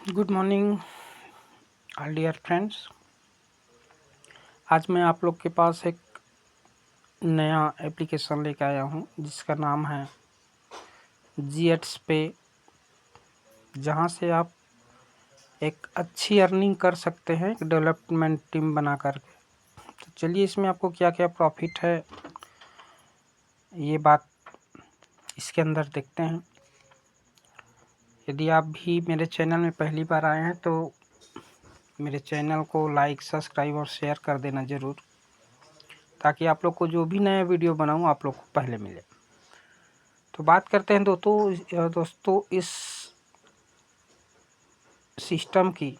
Good morning all dear friends. आज मैं आप लोग के पास एक नया एप्लीकेशन लेकर आया हूं जिसका नाम है जीएट्स पे, जहां से आप एक अच्छी अर्निंग कर सकते हैं एक डेवलपमेंट टीम बना करके। तो चलिए इसमें आपको क्या क्या प्रॉफिट है ये बात इसके अंदर देखते हैं। यदि आप भी मेरे चैनल में पहली बार आए हैं तो मेरे चैनल को लाइक, सब्सक्राइब और शेयर कर देना ज़रूर, ताकि आप लोग को जो भी नया वीडियो बनाऊं आप लोग को पहले मिले। तो बात करते हैं दोस्तों इस सिस्टम की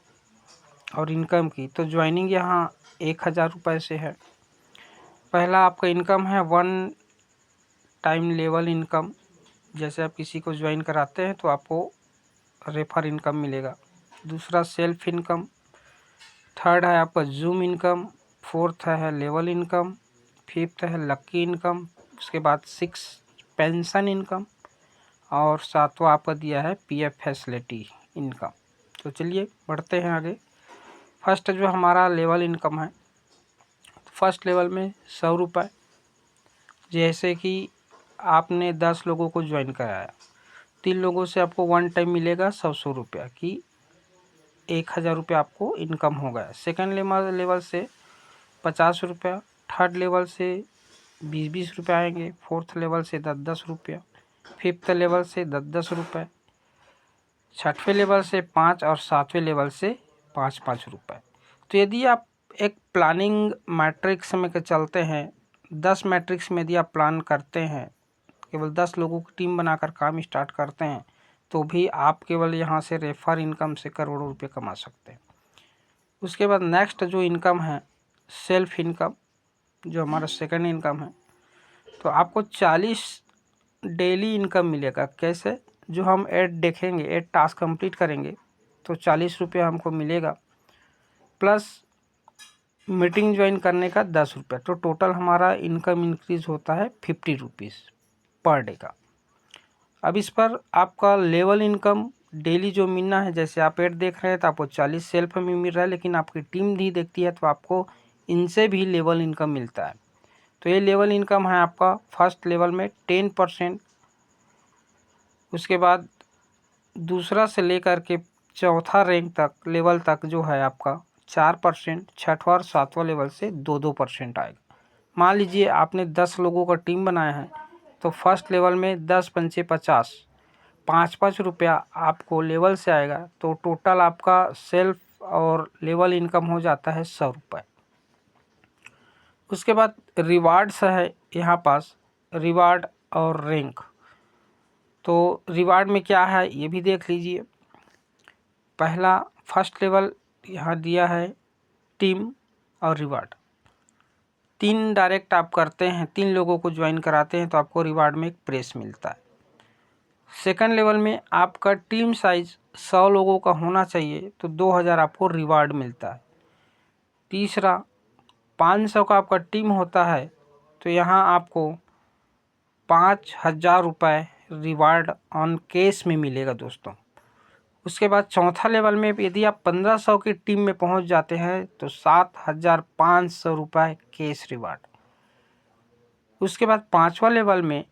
और इनकम की। तो ज्वाइनिंग यहाँ 1000 रुपये से है। पहला आपका इनकम है वन टाइम लेवल इनकम। जैसे आप किसी को ज्वाइन कराते हैं तो आपको रेफर इनकम मिलेगा। दूसरा सेल्फ इनकम। थर्ड है आपका जूम इनकम। फोर्थ है लेवल इनकम। फिफ्थ है लक्की इनकम। उसके बाद 6 पेंशन इनकम और सातवां आपका दिया है पीएफ फैसिलिटी इनकम। तो चलिए बढ़ते हैं आगे। फर्स्ट जो हमारा लेवल इनकम है, फर्स्ट लेवल में 100 रुपये। जैसे कि आपने 10 लोगों को ज्वाइन कराया, 3 लोगों से आपको वन टाइम मिलेगा 100 रुपया की 1000 रुपये आपको इनकम हो गया। सेकंड लेवल से 50 रुपया। थर्ड लेवल से 20 रुपये आएंगे। फोर्थ लेवल से 10 रुपया। फिफ्थ लेवल से 10 रुपये। छठवें लेवल से 5 और सातवें लेवल से 5 रुपये। तो यदि आप एक प्लानिंग मैट्रिक्स में चलते हैं, 10 मैट्रिक्स में यदि आप प्लान करते हैं, केवल 10 लोगों की टीम बनाकर काम स्टार्ट करते हैं, तो भी आप केवल यहाँ से रेफर इनकम से करोड़ों रुपए कमा सकते हैं। उसके बाद नेक्स्ट जो इनकम है सेल्फ इनकम, जो हमारा सेकंड इनकम है। तो आपको 40 डेली इनकम मिलेगा। कैसे? जो हम ऐड देखेंगे, ऐड टास्क कंप्लीट करेंगे तो 40 रुपये हमको मिलेगा, प्लस मीटिंग ज्वाइन करने का 10 रुपये। तो टोटल हमारा इनकम इंक्रीज होता है 50 रुपीज़ पर डे का। अब इस पर आपका लेवल इनकम डेली जो मिलना है, जैसे आप ऐड देख रहे हैं तो आपको 40 सेल्फ में मिल रहा है, लेकिन आपकी टीम भी देखती है तो आपको इनसे भी लेवल इनकम मिलता है। तो ये लेवल इनकम है आपका फर्स्ट लेवल में 10%। उसके बाद दूसरा से लेकर के चौथा रैंक तक लेवल तक जो है आपका 4%। छठवां और सातवां लेवल से 2% आएगा। मान लीजिए आपने 10 लोगों का टीम बनाया है, तो फर्स्ट लेवल में 10 पंचे 50, 5 रुपया आपको लेवल से आएगा। तो टोटल आपका सेल्फ और लेवल इनकम हो जाता है 100 रुपये। उसके बाद रिवार्ड्स है यहाँ पास, रिवार्ड और रैंक। तो रिवार्ड में क्या है ये भी देख लीजिए। पहला फर्स्ट लेवल यहाँ दिया है टीम और रिवार्ड। 3 डायरेक्ट आप करते हैं, 3 लोगों को ज्वाइन कराते हैं तो आपको रिवार्ड में एक प्रेस मिलता है। सेकंड लेवल में आपका टीम साइज 100 लोगों का होना चाहिए तो 2000 आपको रिवार्ड मिलता है। तीसरा 500 का आपका टीम होता है तो यहाँ आपको 5000 रुपये रिवार्ड ऑन केस में मिलेगा दोस्तों। उसके बाद चौथा लेवल में यदि आप 1500 की टीम में पहुंच जाते हैं तो 7500 रुपये केस रिवार्ड। उसके बाद पांचवा लेवल में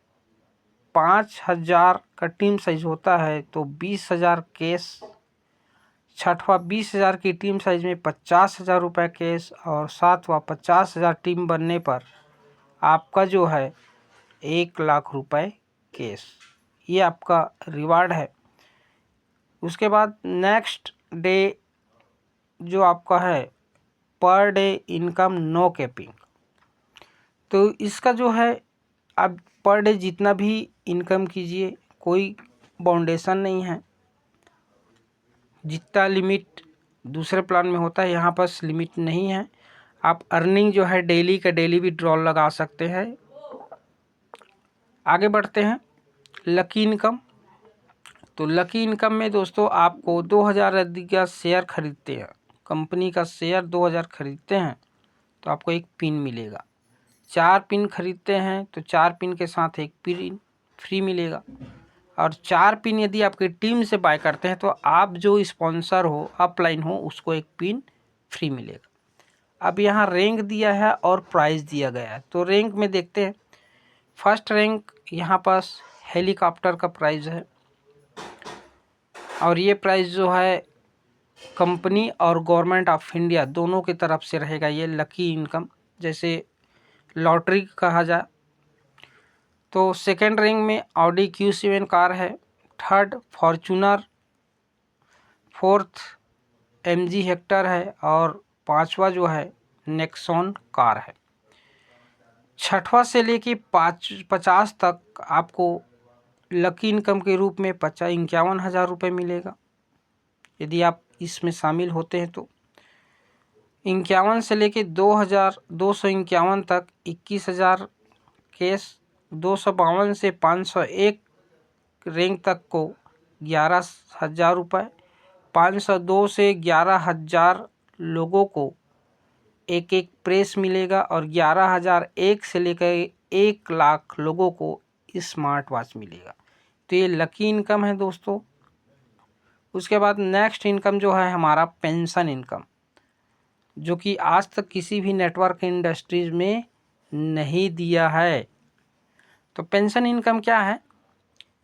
5000 का टीम साइज होता है तो 20,000 केस। छठवा 20,000 की टीम साइज में 50,000 रुपये केस। और सातवां 50,000 टीम बनने पर आपका जो है 1,00,000 रुपये केस। ये आपका रिवार्ड है। उसके बाद नेक्स्ट डे जो आपका है per day income no capping. तो इसका जो है आप पर डे जितना भी इनकम कीजिए, कोई बाउंडेशन नहीं है। जितना लिमिट दूसरे प्लान में होता है यहाँ पर लिमिट नहीं है। आप अर्निंग जो है डेली का डेली भी ड्रॉ लगा सकते हैं। आगे बढ़ते हैं लकी इनकम। तो लकी इनकम में दोस्तों आपको 2000 यदि का शेयर खरीदते हैं, कंपनी का शेयर 2000 खरीदते हैं तो आपको एक पिन मिलेगा। 4 पिन खरीदते हैं तो 4 पिन के साथ एक पिन फ्री मिलेगा। और 4 पिन यदि आपकी टीम से बाय करते हैं तो आप जो स्पॉन्सर हो अपलाइन हो उसको 1 पिन फ्री मिलेगा। अब यहाँ रैंक दिया है और प्राइस दिया गया है, तो रैंक में देखते हैं। फर्स्ट रैंक यहाँ पास हेलीकॉप्टर का प्राइस है और ये प्राइस जो है कंपनी और गवर्नमेंट ऑफ इंडिया दोनों की तरफ से रहेगा। ये लकी इनकम जैसे लॉटरी कहा जाए। तो सेकेंड रैंक में ऑडी Q7 कार है, third Fortuner, fourth MG Hector है और पांचवा जो है नेक्सॉन कार है। छठवां से लेके 50 तक आपको लकी इनकम के रूप में 51,000 रुपये मिलेगा यदि आप इसमें शामिल होते हैं। तो 51 से लेके 2,251 तक 21,000 केस, 252 से 501 रैंक तक को 11,000 रुपये, 502 से 11,000 लोगों को एक प्रेस मिलेगा और 11,001 से लेकर 1 लाख लोगों को स्मार्ट वॉच मिलेगा। तो ये लकी इनकम है दोस्तों। उसके बाद नेक्स्ट इनकम जो है हमारा पेंशन इनकम, जो कि आज तक किसी भी नेटवर्क इंडस्ट्रीज में नहीं दिया है। तो पेंशन इनकम क्या है?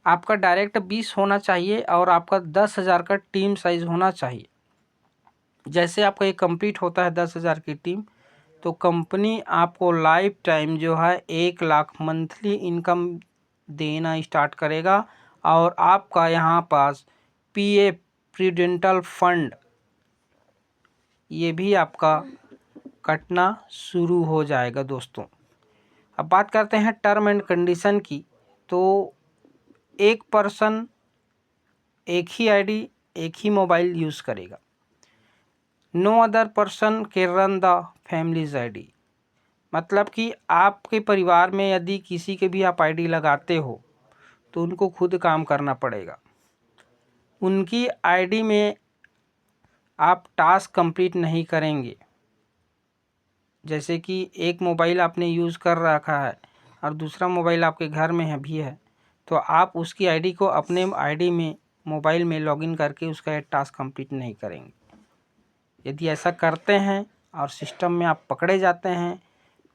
आपका डायरेक्ट 20 होना चाहिए और आपका 10,000 का टीम साइज होना चाहिए। जैसे आपका ये कंप्लीट होता है 10,000 की टीम, तो कंपनी आपको लाइफ टाइम जो है 1 लाख मंथली इनकम देना स्टार्ट करेगा और आपका यहाँ पास PF प्रूडेंटल फंड ये भी आपका कटना शुरू हो जाएगा दोस्तों। अब बात करते हैं टर्म एंड कंडीशन की। तो एक पर्सन एक ही आईडी एक ही मोबाइल यूज़ करेगा। नो अदर पर्सन के रन द फैमिलीज आईडी, मतलब कि आपके परिवार में यदि किसी के भी आप आईडी लगाते हो तो उनको खुद काम करना पड़ेगा। उनकी आईडी में आप टास्क कंप्लीट नहीं करेंगे। जैसे कि एक मोबाइल आपने यूज़ कर रखा है और दूसरा मोबाइल आपके घर में है भी है, तो आप उसकी आईडी को अपने आईडी में मोबाइल में लॉगिन करके उसका एक टास्क कंप्लीट नहीं करेंगे। यदि ऐसा करते हैं और सिस्टम में आप पकड़े जाते हैं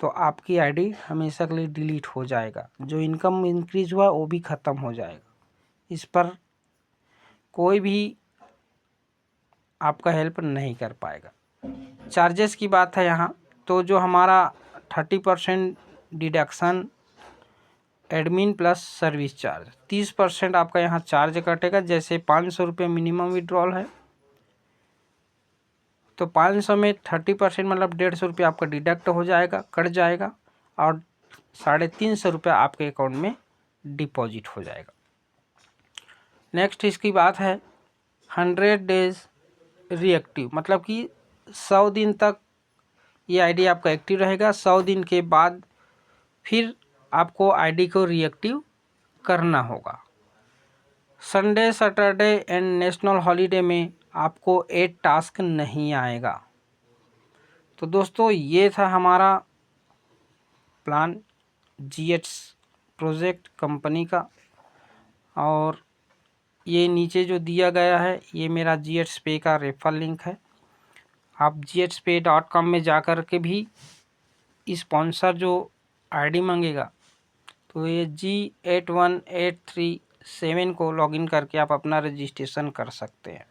तो आपकी आईडी हमेशा के लिए डिलीट हो जाएगा। जो इनकम इंक्रीज हुआ वो भी ख़त्म हो जाएगा। इस पर कोई भी आपका हेल्प नहीं कर पाएगा। चार्जेस की बात है यहाँ, तो जो हमारा 30% deduction admin plus service charge, 30% आपका यहाँ चार्ज कटेगा। जैसे 500 रुपये मिनिमम विड्रॉल है तो 500 में 30% मतलब 150 रुपये आपका डिडक्ट हो जाएगा, कट जाएगा और 350 रुपये आपके अकाउंट में डिपॉजिट हो जाएगा। नेक्स्ट इसकी बात है 100 डेज रीएक्टिव, मतलब कि 100 दिन तक ये आईडी आपका एक्टिव रहेगा। 100 दिन के बाद फिर आपको आईडी को रीएक्टिव करना होगा। Sunday, Saturday and national holiday में आपको 8 टास्क नहीं आएगा। तो दोस्तों ये था हमारा प्लान GH प्रोजेक्ट कंपनी का, और ये नीचे जो दिया गया है ये मेरा GH पे का रेफर लिंक है। आप GHpay.com में जाकर के भी स्पॉन्सर जो आईडी मांगेगा तो ये G81837 को लॉगिन करके आप अपना रजिस्ट्रेशन कर सकते हैं।